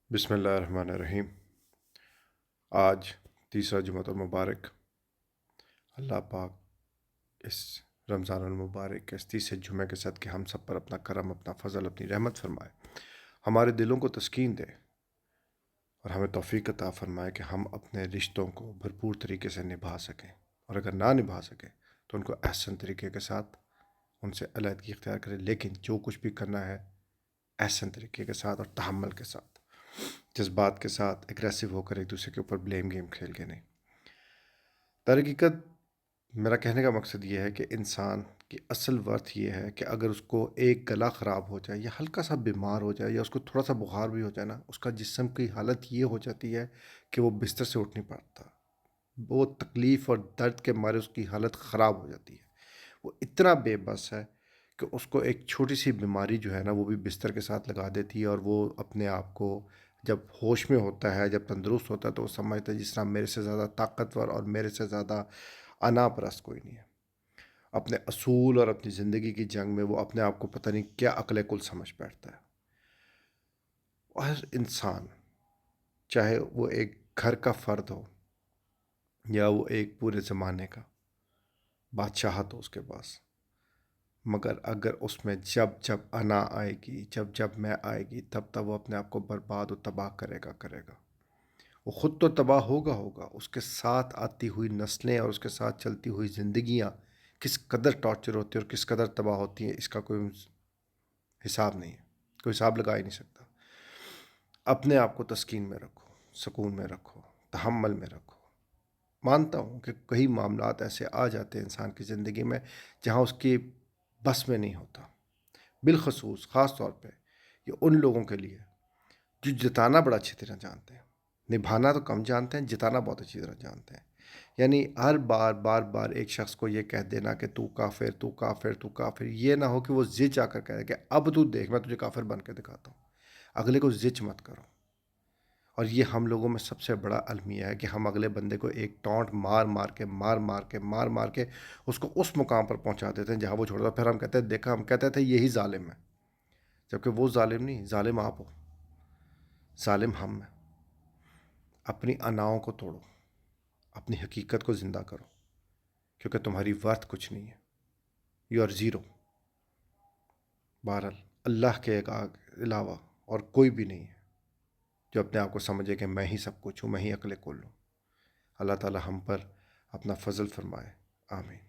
बिस्मिल्लाहिर्रहमानिर्रहीम। आज तीसरा जुमातुल मुबारक। अल्लाह पाक इस रमज़ानुल मुबारक के इस तीसरे जुमे के सदक़े हम सब पर अपना करम, अपना फ़ज़ल, अपनी रहमत फरमाए, हमारे दिलों को तस्कीन दे और हमें तौफ़ीक अता फ़रमाए कि हम अपने रिश्तों को भरपूर तरीके से निभा सकें, और अगर ना निभा सकें तो उनको एहसन तरीके के साथ उनसे अलहदगी इख्तियार करें। लेकिन जो कुछ भी करना है एहसन तरीके के साथ और तहम्मुल के साथ, जज्बात के साथ एग्रेसिव होकर एक दूसरे के ऊपर ब्लेम गेम खेल के नहीं। दरहकीकत मेरा कहने का मकसद ये है कि इंसान की असल वर्थ ये है कि अगर उसको एक गला ख़राब हो जाए या हल्का सा बीमार हो जाए या उसको थोड़ा सा बुखार भी हो जाए ना, उसका जिस्म की हालत ये हो जाती है कि वो बिस्तर से उठ नहीं पाता। वो तकलीफ़ और दर्द के मारे उसकी हालत ख़राब हो जाती है। वो इतना बेबस है कि उसको एक छोटी सी बीमारी जो है ना वो भी बिस्तर के साथ लगा देती है, और वो अपने आप को जब होश में होता है, जब तंदुरुस्त होता है, तो वो समझता है जिस तरह मेरे से ज़्यादा ताकतवर और मेरे से ज़्यादा अना परस्त कोई नहीं है। अपने असूल और अपनी ज़िंदगी की जंग में वो अपने आप को पता नहीं क्या अक्ल कुल समझ बैठता है। हर इंसान, चाहे वो एक घर का फ़र्द हो या वो एक पूरे ज़माने का बादशाह हो उसके पास, मगर अगर उसमें जब जब अना आएगी, जब जब मैं आएगी, तब तब वो अपने आप को बर्बाद और तबाह करेगा करेगा। वो ख़ुद तो तबाह होगा, उसके साथ आती हुई नस्लें और उसके साथ चलती हुई ज़िंदगियाँ किस कदर टॉर्चर होती है और किस कदर तबाह होती हैं, इसका कोई हिसाब नहीं है, कोई हिसाब लगा ही नहीं सकता। अपने आप को तस्कीन में रखो, सुकून में रखो, तहम्मुल में रखो। मानता हूँ कि कई मामलात ऐसे आ जाते हैं इंसान की ज़िंदगी में जहाँ उसकी बस में नहीं होता। बिलखसूस ख़ास तौर पे ये उन लोगों के लिए जो जिताना बड़ा अच्छी तरह जानते हैं, निभाना तो कम जानते हैं, जिताना बहुत अच्छी तरह जानते हैं। यानी हर बार बार बार एक शख्स को ये कह देना कि तू काफिर, तू काफिर, तू काफिर, ये ना हो कि वो जिच आकर कहे कि अब तू देख मैं तुझे काफिर बन के दिखाता हूँ। अगले को जिच मत करो। और ये हम लोगों में सबसे बड़ा अलमिया है कि हम अगले बंदे को एक टॉन्ट मार मार के उसको उस मुकाम पर पहुंचा देते हैं जहाँ वो छोड़ता। फिर हम कहते हैं देखा, हम कहते थे यही जालिम है, जबकि वो जालिम नहीं, जालिम आप हो, जालिम हम हैं। अपनी अनाओं को तोड़ो, अपनी हकीकत को ज़िंदा करो, क्योंकि तुम्हारी वर्थ कुछ नहीं है। You are zero. बहरहाल अल्लाह के अलावा और कोई भी नहीं है जो अपने आप को समझे कि मैं ही सब कुछ हूँ, मैं ही अक्ल कुल हूँ। अल्लाह ताला हम पर अपना फ़ज़ल फरमाए। आमीन।